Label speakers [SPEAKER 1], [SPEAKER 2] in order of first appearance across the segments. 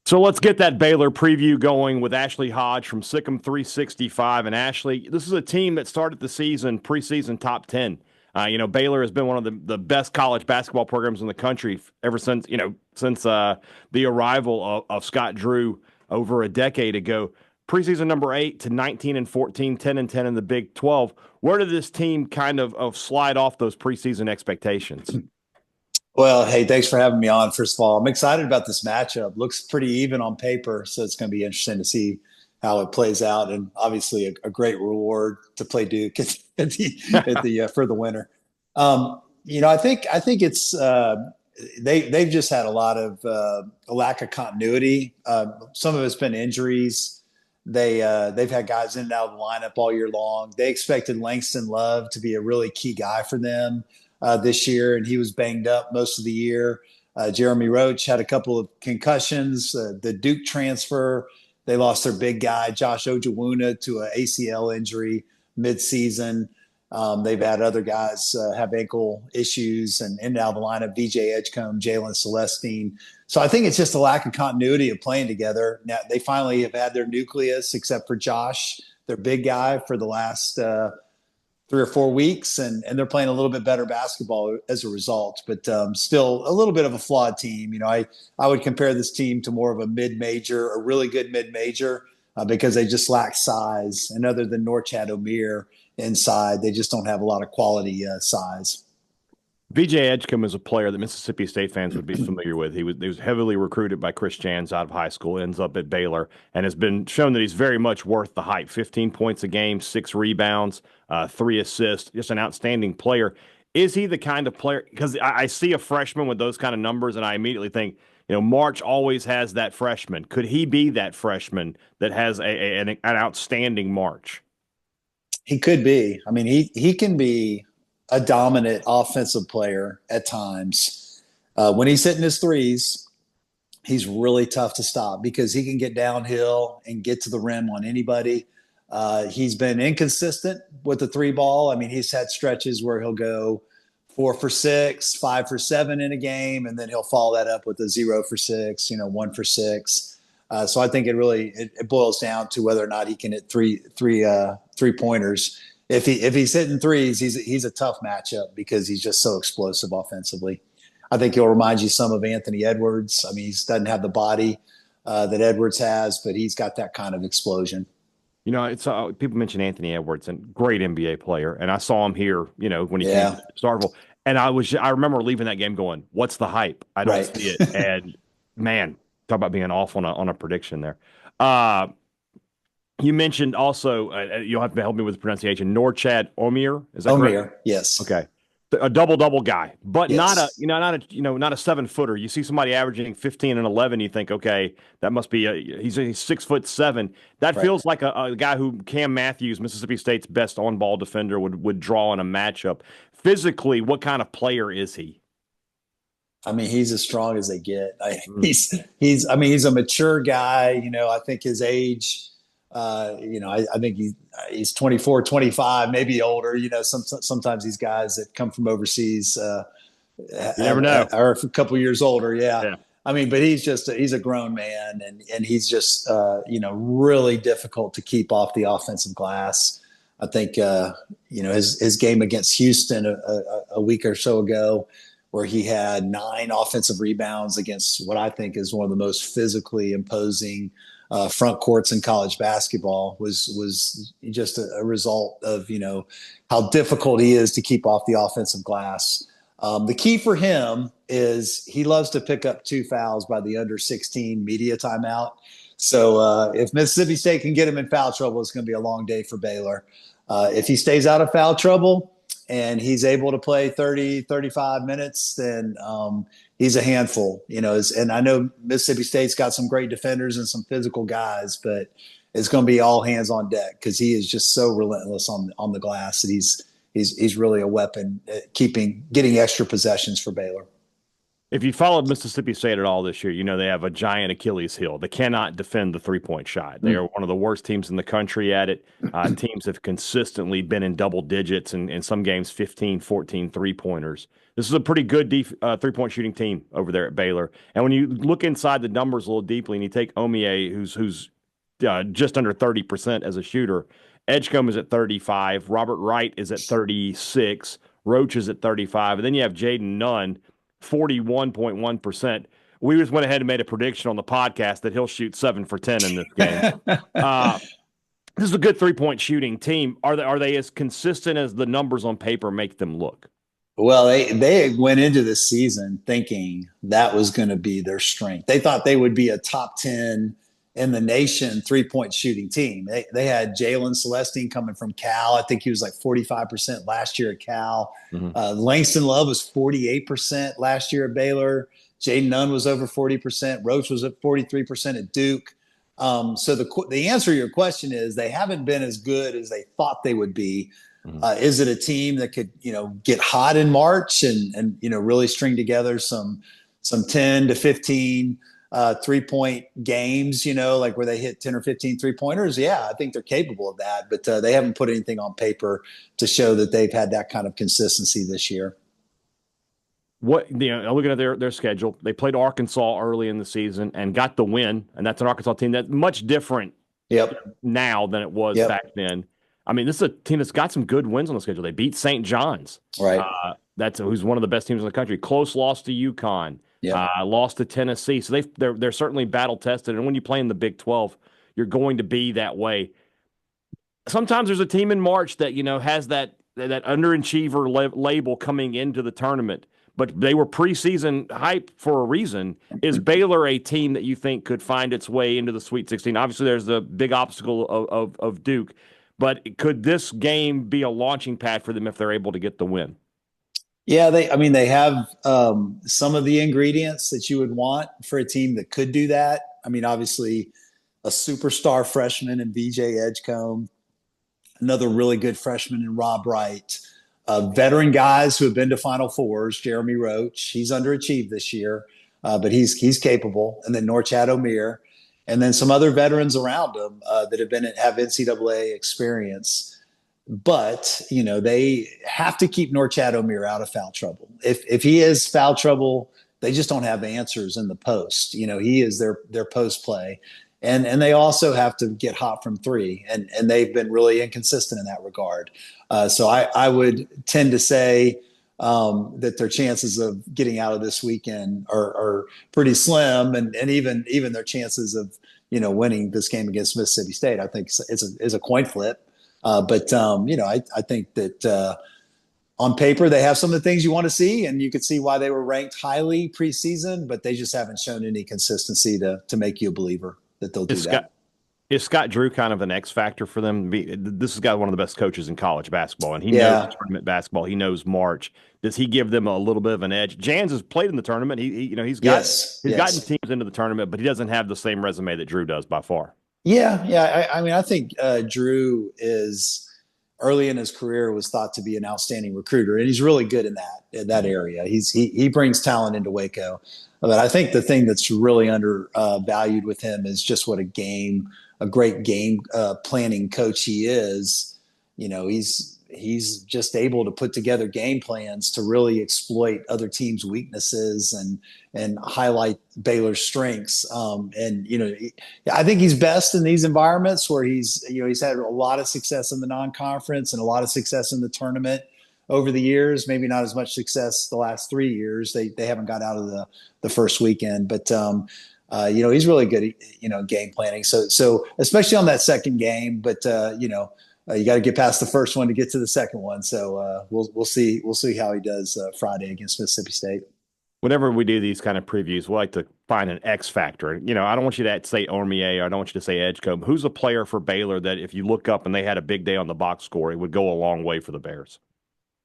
[SPEAKER 1] So let's get that Baylor preview going with Ashley Hodge from Sikkim 365. And Ashley, this is a team that started the season preseason top 10. Baylor has been one of the best college basketball programs in the country ever since the arrival of Scott Drew over a decade ago. Preseason number 8 to 19 and 14, 10 and 10 in the Big 12. Where did this team kind of slide off those preseason expectations?
[SPEAKER 2] Well, hey, thanks for having me on. First of all, I'm excited about this matchup. Looks pretty even on paper, so it's going to be interesting to see how it plays out. And obviously, a great reward to play Duke for the winner. I think it's they've just had a lot of a lack of continuity. Some of it's been injuries. They've had guys in and out of the lineup all year long. They expected Langston Love to be a really key guy for them this year, and he was banged up most of the year. Jeremy Roach had a couple of concussions. The Duke transfer, they lost their big guy, Josh Ojawuna, to an ACL injury midseason. They've had other guys have ankle issues and in and out of the lineup, VJ Edgecombe, Jalen Celestine. So I think it's just a lack of continuity of playing together. Now, they finally have had their nucleus, except for Josh, their big guy, for the last 3 or 4 weeks, and they're playing a little bit better basketball as a result, but still a little bit of a flawed team. I would compare this team to more of a mid-major, a really good mid-major, because they just lack size. And other than Norchad Omier inside, they just don't have a lot of quality size.
[SPEAKER 1] VJ Edgecombe is a player that Mississippi State fans would be familiar with. He was heavily recruited by Chris Jans out of high school, ends up at Baylor, and has been shown that he's very much worth the hype. 15 points a game, 6 rebounds, 3 assists, just an outstanding player. Is he the kind of player, because I see a freshman with those kind of numbers, and I immediately think, March always has that freshman. Could he be that freshman that has an outstanding March?
[SPEAKER 2] He could be. I mean, he can be a dominant offensive player at times. When he's hitting his threes, he's really tough to stop because he can get downhill and get to the rim on anybody. He's been inconsistent with the three ball. I mean, he's had stretches where he'll go 4 for 6, 5 for 7 in a game, and then he'll follow that up with a 0 for 6, 1 for 6. So I think it boils down to whether or not he can hit three pointers. If he's hitting threes, he's a tough matchup because he's just so explosive offensively. I think he'll remind you some of Anthony Edwards. I mean, he doesn't have the body that Edwards has, but he's got that kind of explosion.
[SPEAKER 1] It's people mention Anthony Edwards, and great NBA player, and I saw him here, when he came to Starkville, and I remember leaving that game going, "What's the hype? I don't see it." And man, talk about being off on a prediction there. You mentioned also, you'll have to help me with the pronunciation, Norchad Omier. Is that
[SPEAKER 2] Omier,
[SPEAKER 1] correct?
[SPEAKER 2] yes.
[SPEAKER 1] Okay. A double guy, but
[SPEAKER 2] Yes.
[SPEAKER 1] not a 7-footer. You see somebody averaging 15 and 11, you think, okay, that must be he's 6'7". That feels like a guy who Cam Matthews, Mississippi State's best on-ball defender, would draw in a matchup. Physically, what kind of player is he?
[SPEAKER 2] I mean, he's as strong as they get. He's a mature guy. I think his age. I think he's 24, 25, maybe older. Sometimes these guys that come from overseas,
[SPEAKER 1] you never know,
[SPEAKER 2] are a couple years older. Yeah. I mean, but he's a grown man, and he's just really difficult to keep off the offensive glass. I think his game against Houston a week or so ago, where he had 9 offensive rebounds against what I think is one of the most physically imposing front courts in college basketball, was just a result of how difficult he is to keep off the offensive glass. The key for him is he loves to pick up 2 fouls by the under 16 media timeout. So if Mississippi State can get him in foul trouble, it's going to be a long day for Baylor. If he stays out of foul trouble and he's able to play 30, 35 minutes, then he's a handful, and I know Mississippi State's got some great defenders and some physical guys, but it's going to be all hands on deck because he is just so relentless on the glass that he's really a weapon at getting extra possessions for Baylor.
[SPEAKER 1] If you followed Mississippi State at all this year, you know they have a giant Achilles heel. They cannot defend the three-point shot. They are one of the worst teams in the country at it. Teams have consistently been in double digits and in some games 15, 14 three-pointers. This is a pretty good three-point shooting team over there at Baylor. And when you look inside the numbers a little deeply and you take Omier, who's just under 30% as a shooter, Edgecombe is at 35, Robert Wright is at 36, Roach is at 35, and then you have Jaden Nunn 41.1%. We just went ahead and made a prediction on the podcast that he'll shoot 7 for 10 in this game. This is a good three-point shooting team. Are they as consistent as the numbers on paper make them look?
[SPEAKER 2] Well, they went into this season thinking that was going to be their strength. They thought they would be a top 10 in the nation three-point shooting team. They had Jalen Celestine coming from Cal. I think he was like 45% last year at Cal. Mm-hmm. Langston Love was 48% last year at Baylor. Jaden Nunn was over 40%. Roach was at 43% at Duke. So the answer to your question is they haven't been as good as they thought they would be. Mm-hmm. Is it a team that could, get hot in March and really string together some 10 to 15 3-point games, like where they hit 10 or 15 3-pointers? Yeah, I think they're capable of that, but they haven't put anything on paper to show that they've had that kind of consistency this year.
[SPEAKER 1] Looking at their schedule, they played Arkansas early in the season and got the win, and that's an Arkansas team that's much different now than it was back then. I mean, this is a team that's got some good wins on the schedule. They beat St. John's,
[SPEAKER 2] right?
[SPEAKER 1] Who's one of the best teams in the country. Close loss to UConn. Lost to Tennessee. So they're certainly battle tested. And when you play in the Big 12, you're going to be that way. Sometimes there's a team in March that, has that underachiever label coming into the tournament, but they were preseason hype for a reason. Is Baylor a team that you think could find its way into the Sweet 16? Obviously, there's the big obstacle of Duke, but could this game be a launching pad for them if they're able to get the win?
[SPEAKER 2] Yeah, they have some of the ingredients that you would want for a team that could do that. I mean, obviously, a superstar freshman in VJ Edgecombe, another really good freshman in Rob Wright, veteran guys who have been to Final Fours. Jeremy Roach, he's underachieved this year, but he's capable. And then Norchad Omier, and then some other veterans around him that have NCAA experience. But, they have to keep Norchad Omier out of foul trouble. If he is foul trouble, they just don't have answers in the post. He is their post play. And they also have to get hot from three. And they've been really inconsistent in that regard. So I would tend to say that their chances of getting out of this weekend are pretty slim. And even their chances of, winning this game against Mississippi State, I think is a coin flip. But I think that on paper they have some of the things you want to see, and you could see why they were ranked highly preseason, but they just haven't shown any consistency to make you a believer that they'll do that.
[SPEAKER 1] Is Scott Drew kind of an X factor for them? This has got one of the best coaches in college basketball, and he knows tournament basketball. He knows March. Does he give them a little bit of an edge? Jans has played in the tournament. He's gotten teams into the tournament, but he doesn't have the same resume that Drew does by far.
[SPEAKER 2] Yeah. I mean, I think Drew is early in his career was thought to be an outstanding recruiter, and he's really good in that area. He brings talent into Waco, but I think the thing that's really undervalued with him is just what a great game planning coach he is. He's just able to put together game plans to really exploit other teams' weaknesses and highlight Baylor's strengths. I think he's best in these environments where he's had a lot of success in the non-conference and a lot of success in the tournament over the years. Maybe not as much success the last 3 years. They haven't got out of the first weekend, but he's really good at, game planning. So especially on that second game, but you got to get past the first one to get to the second one. So we'll see how he does Friday against Mississippi State.
[SPEAKER 1] Whenever we do these kind of previews, we like to find an X factor. I don't want you to say Omier, or I don't want you to say Edgecombe. Who's a player for Baylor that if you look up and they had a big day on the box score, it would go a long way for the Bears?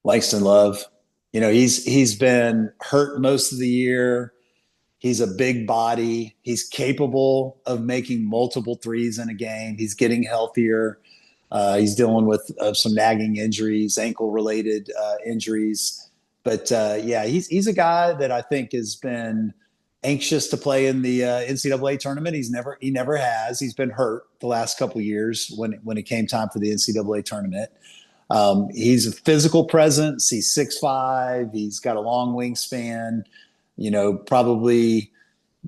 [SPEAKER 2] Langston Love. He's been hurt most of the year. He's a big body. He's capable of making multiple threes in a game. He's getting healthier. He's dealing with some nagging injuries, ankle-related injuries. But yeah, he's a guy that I think has been anxious to play in the NCAA tournament. He never has. He's been hurt the last couple of years when it came time for the NCAA tournament. He's a physical presence. He's 6'5". He's got a long wingspan. Probably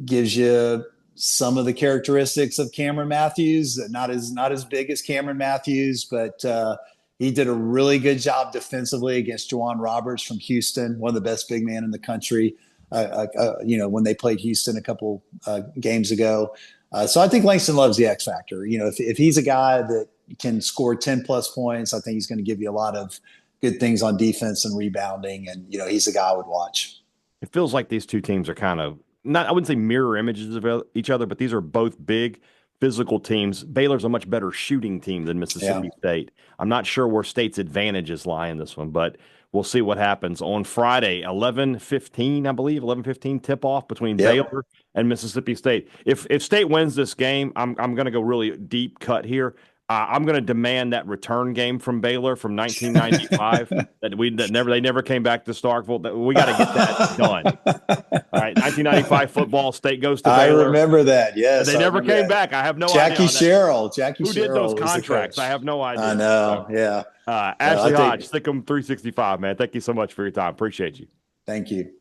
[SPEAKER 2] gives you some of the characteristics of Cameron Matthews. Not as big as Cameron Matthews, but he did a really good job defensively against Juwan Roberts from Houston, one of the best big men in the country. When they played Houston a couple games ago. So I think Langston loves the X factor. If he's a guy that can score 10 plus points, I think he's going to give you a lot of good things on defense and rebounding. And, he's a guy I would watch.
[SPEAKER 1] It feels like these two teams are kind of I wouldn't say mirror images of each other, but these are both big physical teams. Baylor's a much better shooting team than Mississippi State. I'm not sure where State's advantages lie in this one, but we'll see what happens on Friday, 11:15, I believe, 11:15 tip-off between Baylor and Mississippi State. If State wins this game, I'm going to go really deep cut here. I'm going to demand that return game from Baylor from 1995 they never came back to Starkville. We got to get that done. All right, 1995 football. State goes to Baylor.
[SPEAKER 2] I remember that. Yes,
[SPEAKER 1] they never came back. I have no idea.
[SPEAKER 2] Jackie Sherrill.
[SPEAKER 1] Who did those contracts? I have no idea.
[SPEAKER 2] I know. Yeah.
[SPEAKER 1] Ashley Hodge, Stick'em 365, man. Thank you so much for your time. Appreciate you.
[SPEAKER 2] Thank you.